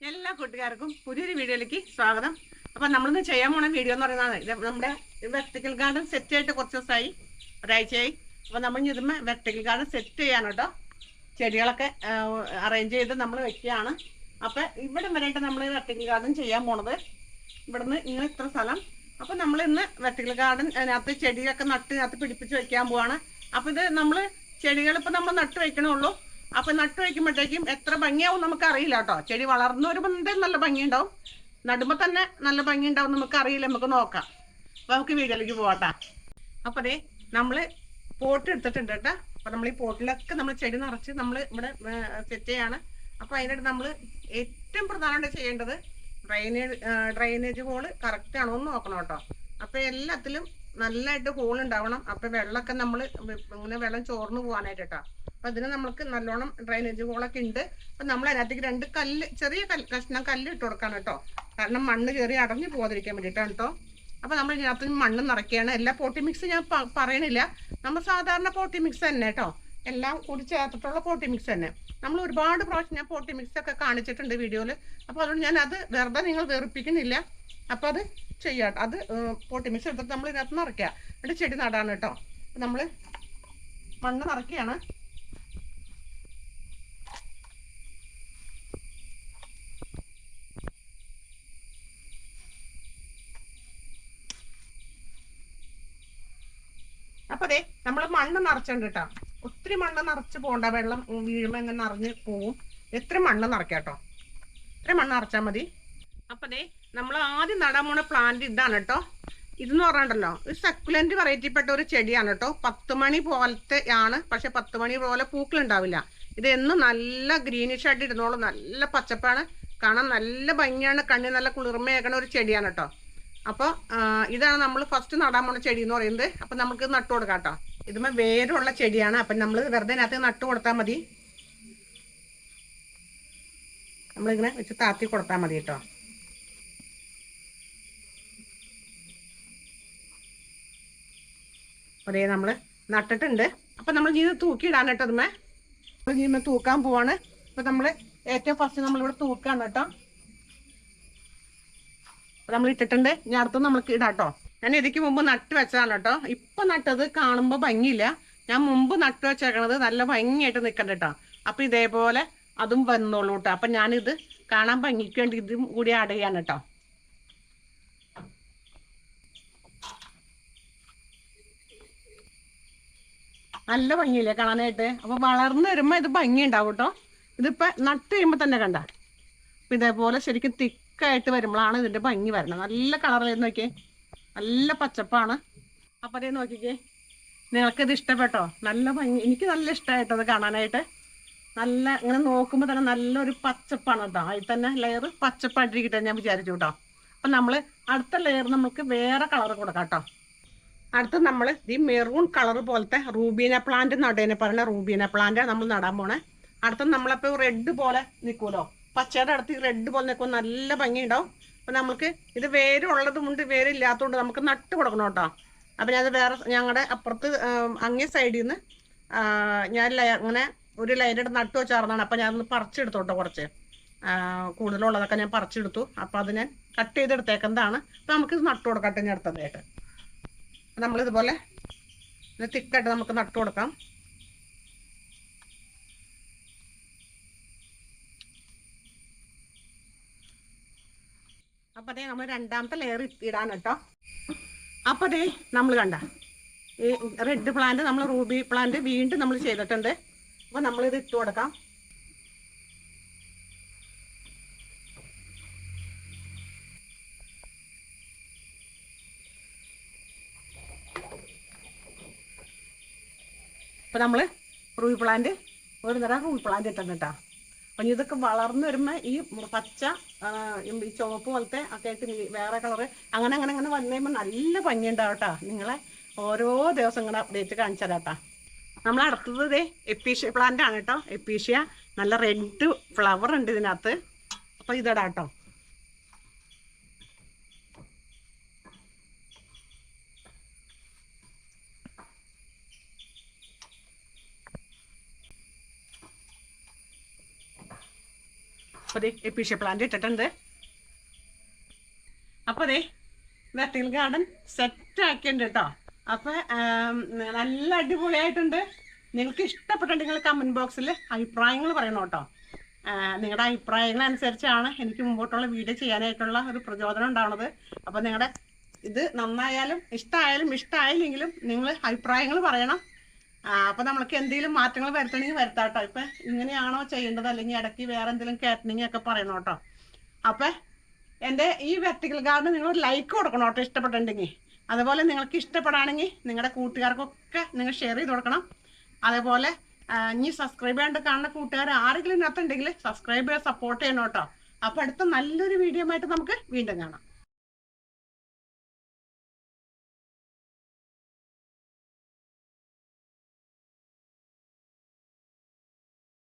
എല്ലാ കൂട്ടുകാർക്കും പുതിയൊരു വീഡിയോയിലേക്ക് സ്വാഗതം. അപ്പം നമ്മളിന്ന് ചെയ്യാൻ പോണ വീഡിയോ എന്ന് പറയുന്നത് നമ്മുടെ വെർട്ടിക്കൽ ഗാർഡൻ സെറ്റ് ആയിട്ട് കുറച്ച് ദിവസമായി, ഒരാഴ്ചയായി. അപ്പം നമ്മൾ ഇതുമ്മേ വെർട്ടിക്കൽ ഗാർഡൻ സെറ്റ് ചെയ്യാൻ കേട്ടോ, ചെടികളൊക്കെ അറേഞ്ച് ചെയ്ത് നമ്മൾ വെക്കുകയാണ്. അപ്പം ഇവിടെ വരെയായിട്ട് നമ്മൾ വെർട്ടിക്കൽ ഗാർഡൻ ചെയ്യാൻ പോണത്. ഇവിടുന്ന് ഇങ്ങനെ ഇത്ര സ്ഥലം. അപ്പം നമ്മൾ ഇന്ന് വെർട്ടിക്കൽ ഗാർഡൻ അതിനകത്ത് ചെടിയൊക്കെ നട്ട് പിടിപ്പിച്ച് വെക്കാൻ പോവാണ്. അപ്പം ഇത് നമ്മൾ ചെടികൾ ഇപ്പം നമ്മൾ നട്ട് വെക്കണുള്ളൂ. അപ്പൊ നട്ടു വയ്ക്കുമ്പോഴത്തേക്കും എത്ര ഭംഗിയാവും നമുക്ക് അറിയില്ല കേട്ടോ. ചെടി വളർന്നു വരുമ്പോൾ എന്തായാലും നല്ല ഭംഗിയുണ്ടാവും, നടുമ്പോൾ തന്നെ നല്ല ഭംഗിയുണ്ടാവും നമുക്ക് അറിയില്ല. നമുക്ക് നോക്കാം. അപ്പൊ നമുക്ക് വീഡിയോയിലേക്ക് പോകട്ടാ. അപ്പൊ അതെ നമ്മള് പോട്ട് എടുത്തിട്ടുണ്ട് കേട്ടോ. അപ്പൊ നമ്മൾ ഈ പോട്ടിലൊക്കെ നമ്മൾ ചെടി നിറച്ച് നമ്മൾ ഇവിടെ സെറ്റ് ചെയ്യാണ്. അപ്പൊ അതിനായിട്ട് നമ്മൾ ഏറ്റവും പ്രധാനമായിട്ട് ചെയ്യേണ്ടത് ഡ്രൈനേജ് ഹോള് കറക്റ്റ് ആണോ എന്ന് നോക്കണം കേട്ടോ. അപ്പൊ എല്ലാത്തിലും നല്ലതായിട്ട് ഹോൾ ഉണ്ടാവണം. അപ്പൊ വെള്ളമൊക്കെ നമ്മൾ ഇങ്ങനെ വെള്ളം ചോർന്ന് പോകാനായിട്ട് കേട്ടോ. അപ്പൊ അതിന് നമുക്ക് നല്ലോണം ഡ്രൈനേജ് ഹോളൊക്കെ ഉണ്ട്. അപ്പൊ നമ്മൾ അതിനകത്തേക്ക് രണ്ട് ചെറിയ കഷ്ണം കല്ല് ഇട്ട് കൊടുക്കണം കേട്ടോ. കാരണം മണ്ണ് കയറി അടഞ്ഞു പോകാതിരിക്കാൻ വേണ്ടിയിട്ടാണ് കേട്ടോ. അപ്പൊ നമ്മൾ ഇതിനകത്ത് മണ്ണ് നിറയ്ക്കുകയാണ്. എല്ലാ പോട്ടി മിക്സ് ഞാൻ പറയണില്ല, നമ്മൾ സാധാരണ പോട്ടി മിക്സ് തന്നെ കേട്ടോ. എല്ലാം കൂടി ചേർത്തിട്ടുള്ള പോട്ടി മിക്സ് തന്നെ. നമ്മൾ ഒരുപാട് പ്രാവശ്യം ഞാൻ പോട്ടി മിക്സ് ഒക്കെ കാണിച്ചിട്ടുണ്ട് വീഡിയോയിൽ. അപ്പോൾ അതുകൊണ്ട് ഞാൻ അത് വെറുതെ നിങ്ങൾ വെറുപ്പിക്കുന്നില്ല. അപ്പോൾ അത് ചെയ്യാം. അത് പോട്ടി മിക്സ് എടുത്തിട്ട് നമ്മൾ ഇതിനകത്ത് നിറയ്ക്കുക. എന്നിട്ട് ചെടി നടാണ് കേട്ടോ. നമ്മൾ മണ്ണ് നിറയ്ക്കുകയാണ്. അപ്പൊ അതെ നമ്മൾ മണ്ണ് നിറച്ചുണ്ട് കേട്ടോ. ഒത്തിരി മണ്ണ് നിറച്ച് പോകണ്ട, വെള്ളം വീഴുമ്പോൾ ഇങ്ങനെ നിറഞ്ഞ് പോവും. എത്ര മണ്ണ് നിറയ്ക്കാം കേട്ടോ, ഇത്ര മണ്ണ് നിറച്ചാൽ മതി. അപ്പൊ അതെ നമ്മൾ ആദ്യം നടാൻ പോണ പ്ലാന്റ് ഇതാണ് കേട്ടോ. ഇതെന്ന് പറഞ്ഞിട്ടുണ്ടല്ലോ, ഒരു സക്കുലന്റ് വെറൈറ്റിപ്പെട്ട ഒരു ചെടിയാണ് കേട്ടോ. 10 മണി പോലത്തെ ആണ്, പക്ഷെ 10 മണി പോലെ പൂക്കളുണ്ടാവില്ല. ഇത് എന്നും നല്ല ഗ്രീനിഷ് ആയിട്ട് ഇരുന്നോളും. നല്ല പച്ചപ്പാണ്, കാണാൻ നല്ല ഭംഗിയാണ്, കണ്ണിന് നല്ല കുളിർമയേക്കണ ഒരു ചെടിയാണ് കേട്ടോ. അപ്പോൾ ഇതാണ് നമ്മൾ ഫസ്റ്റ് നടാൻ പോണ ചെടി എന്ന് പറയുന്നത്. അപ്പം നമുക്ക് നട്ടു കൊടുക്കാം കേട്ടോ. ഇതുമ്പോൾ വേരുള്ള ചെടിയാണ്. അപ്പം നമ്മൾ വെറുതെ അതിനകത്ത് നട്ടു കൊടുത്താൽ മതി. നമ്മളിങ്ങനെ വെച്ച് താത്തി കൊടുത്താൽ മതി കേട്ടോ. അതേ നമ്മൾ നട്ടിട്ടുണ്ട്. അപ്പം നമ്മൾ ഇത് തൂക്കിയിടാൻ കേട്ടോ. അതുമേ നമ്മൾ തൂക്കാൻ പോവാണ്. അപ്പം നമ്മൾ ഏറ്റവും ഫസ്റ്റ് നമ്മളിവിടെ തൂക്കാണ് കേട്ടോ. നമ്മൾ ഇട്ടിട്ടുണ്ട്. ഇനി അടുത്ത് നമുക്ക് ഇടാം കേട്ടോ. ഞാൻ ഇതിക്ക് മുമ്പ് നട്ട് വെച്ചതാണ് കേട്ടോ. ഇപ്പൊ നട്ടത് കാണുമ്പോൾ ഭംഗിയില്ല. ഞാൻ മുമ്പ് നട്ട് വെച്ചേക്കണത് നല്ല ഭംഗിയായിട്ട് നിൽക്കണ്ട കേട്ടോ. അപ്പൊ ഇതേപോലെ അതും വന്നോളൂ കേട്ടോ. അപ്പൊ ഞാനിത് കാണാൻ ഭംഗിക്ക് വേണ്ടി ഇതും കൂടി ആഡ് ചെയ്യാണ് കേട്ടോ. നല്ല ഭംഗിയില്ലേ കാണാനായിട്ട്. അപ്പൊ വളർന്നു വരുമ്പോ ഇത് ഭംഗി ഉണ്ടാവും കേട്ടോ. ഇതിപ്പോ നട്ട് കഴിയുമ്പോ തന്നെ കണ്ട. അപ്പൊ ഇതേപോലെ ശരിക്കും തിക്കായിട്ട് വരുമ്പോഴാണ് ഇതിന്റെ ഭംഗി വരണം. നല്ല കളറായിരുന്നു നോക്കിയേ, നല്ല പച്ചപ്പാണ്. അപ്പൊ അതേ നോക്കിക്കേ, നിങ്ങൾക്കിത് ഇഷ്ടപ്പെട്ടോ? നല്ല ഭംഗി, എനിക്ക് നല്ല ഇഷ്ടമായിട്ടത് കാണാനായിട്ട്. നല്ല ഇങ്ങനെ നോക്കുമ്പോൾ തന്നെ നല്ലൊരു പച്ചപ്പാണ് കേട്ടോ. അതിൽ തന്നെ ലെയർ പച്ചപ്പായിട്ടിരിക്കട്ടെ ഞാൻ വിചാരിച്ചു കേട്ടോ. അപ്പം നമ്മൾ അടുത്ത ലെയർ നമുക്ക് വേറെ കളർ കൊടുക്കാം കേട്ടോ. അടുത്ത് നമ്മൾ ഈ മെറൂൺ കളർ പോലത്തെ റൂബീന പ്ലാന്റ് നടേനെ പറയുന്ന റൂബീന പ്ലാന്റ് നമ്മൾ നടാൻ പോണേ. അടുത്ത നമ്മളപ്പോൾ റെഡ് പോലെ നിൽക്കുമല്ലോ, പച്ചയുടെ അടുത്ത് റെഡ് പോലെ നിൽക്കുമ്പോൾ നല്ല ഭംഗി ഉണ്ടാവും. അപ്പം നമുക്ക് ഇത് വേരുള്ളതുമുണ്ട്, വേരില്ലാത്തതുകൊണ്ട് നമുക്ക് നട്ട് കൊടുക്കണം കേട്ടോ. അപ്പം ഞാനത് വേറെ ഞങ്ങളുടെ അപ്പുറത്ത് അങ്ങേ സൈഡിൽ നിന്ന് ഞാൻ അങ്ങനെ ഒരു ലൈനായിട്ട് നട്ട് വെച്ചാർന്നാണ്. അപ്പം ഞാനൊന്ന് പറിച്ചെടുത്തോട്ടോ. കുറച്ച് കൂടുതലുള്ളതൊക്കെ ഞാൻ പറിച്ചെടുത്തു. അപ്പം അത് ഞാൻ കട്ട് ചെയ്തെടുത്തേക്കുന്നതാണ്. അപ്പം നമുക്കിത് നട്ട് കൊടുക്കട്ടെ ഞാൻ അടുത്തതായിട്ട്. നമ്മളിതുപോലെ തിക്കായിട്ട് നമുക്ക് നട്ട് കൊടുക്കാം. അപ്പം അതേ നമ്മൾ രണ്ടാമത്തെ ലെയർ ഇടാൻ കേട്ടോ. അപ്പം അതേ നമ്മൾ കണ്ട ഈ റെഡ് പ്ലാന്റ്, നമ്മൾ റൂബി പ്ലാന്റ് വീണ്ടും നമ്മൾ ചെയ്തിട്ടുണ്ട്. അപ്പോൾ നമ്മളിത് ഇട്ട് കൊടുക്കാം. അപ്പോൾ നമ്മൾ റൂബി പ്ലാന്റ് ഒരു തരം റൂബി പ്ലാന്റ് ഇട്ടുണ്ട് കേട്ടോ. അപ്പം ഇതൊക്കെ വളർന്നു വരുമ്പോൾ ഈ പച്ച ഈ ചുവപ്പ് പോലത്തെ ഒക്കെ ആയിട്ട് വേറെ കളറ് അങ്ങനെ അങ്ങനെ അങ്ങനെ വന്നു കഴിയുമ്പോൾ നല്ല ഭംഗിയുണ്ടാവും കേട്ടോ. നിങ്ങളെ ഓരോ ദിവസം ഇങ്ങനെ അപ്ഡേറ്റ് കാണിച്ചു തരാം കേട്ടോ. നമ്മൾ അടുത്തത് ഇതേ എപ്പീഷ്യ പ്ലാന്റ് ആണ് കേട്ടോ. എപ്പീഷ്യ നല്ല റെഡ് ഫ്ലവർ ഉണ്ട് ഇതിനകത്ത്. അപ്പോൾ ഇതടാ കേട്ടോ. അപ്പോൾ ദേ എപ്പീഷ്യ പ്ലാന്റ് ഇട്ടിട്ടുണ്ട്. അപ്പോൾ ദേ വെർട്ടിക്കൽ ഗാർഡൻ സെറ്റ് ആക്കിയിട്ടുണ്ട് കേട്ടോ. അപ്പോൾ നല്ല അടിപൊളിയായിട്ടുണ്ട്. നിങ്ങൾക്ക് ഇഷ്ടപ്പെട്ടിട്ടുണ്ടെങ്കിൽ കമൻറ്റ് ബോക്സിൽ അഭിപ്രായങ്ങൾ പറയണം കേട്ടോ. നിങ്ങളുടെ അഭിപ്രായങ്ങളനുസരിച്ചാണ് എനിക്ക് മുമ്പോട്ടുള്ള വീഡിയോ ചെയ്യാനായിട്ടുള്ള ഒരു പ്രചോദനം ഉണ്ടാവുന്നത്. അപ്പോൾ നിങ്ങളുടെ ഇത് നന്നായാലും ഇഷ്ടമായില്ലെങ്കിലും നിങ്ങൾ അഭിപ്രായങ്ങൾ പറയണം. അപ്പോൾ നമ്മൾക്ക് എന്തെങ്കിലും മാറ്റങ്ങൾ വരുത്തണമെങ്കിൽ വരുത്താം കേട്ടോ. ഇപ്പം ഇങ്ങനെയാണോ ചെയ്യേണ്ടത്, അല്ലെങ്കിൽ ഇടയ്ക്ക് വേറെ എന്തെങ്കിലും കയറ്റണമെങ്കിൽ ഒക്കെ പറയണം കേട്ടോ. അപ്പം എൻ്റെ ഈ വെർട്ടിക്കൽ ഗാർഡൻ നിങ്ങൾ ലൈക്ക് കൊടുക്കണം കേട്ടോ ഇഷ്ടപ്പെട്ടിട്ടുണ്ടെങ്കിൽ. അതുപോലെ നിങ്ങൾക്ക് ഇഷ്ടപ്പെടുകയാണെങ്കിൽ നിങ്ങളുടെ കൂട്ടുകാർക്കൊക്കെ നിങ്ങൾ ഷെയർ ചെയ്ത് കൊടുക്കണം. അതേപോലെ ഇനി സബ്സ്ക്രൈബ് ചെയ്യാണ്ട് കാണുന്ന കൂട്ടുകാർ ആരെങ്കിലും ഇതിനകത്തുണ്ടെങ്കിൽ സബ്സ്ക്രൈബ് ചെയ്യാൻ സപ്പോർട്ട് ചെയ്യണം കേട്ടോ. അപ്പോൾ അടുത്ത നല്ലൊരു വീഡിയോ ആയിട്ട് നമുക്ക് വീണ്ടും കാണാം.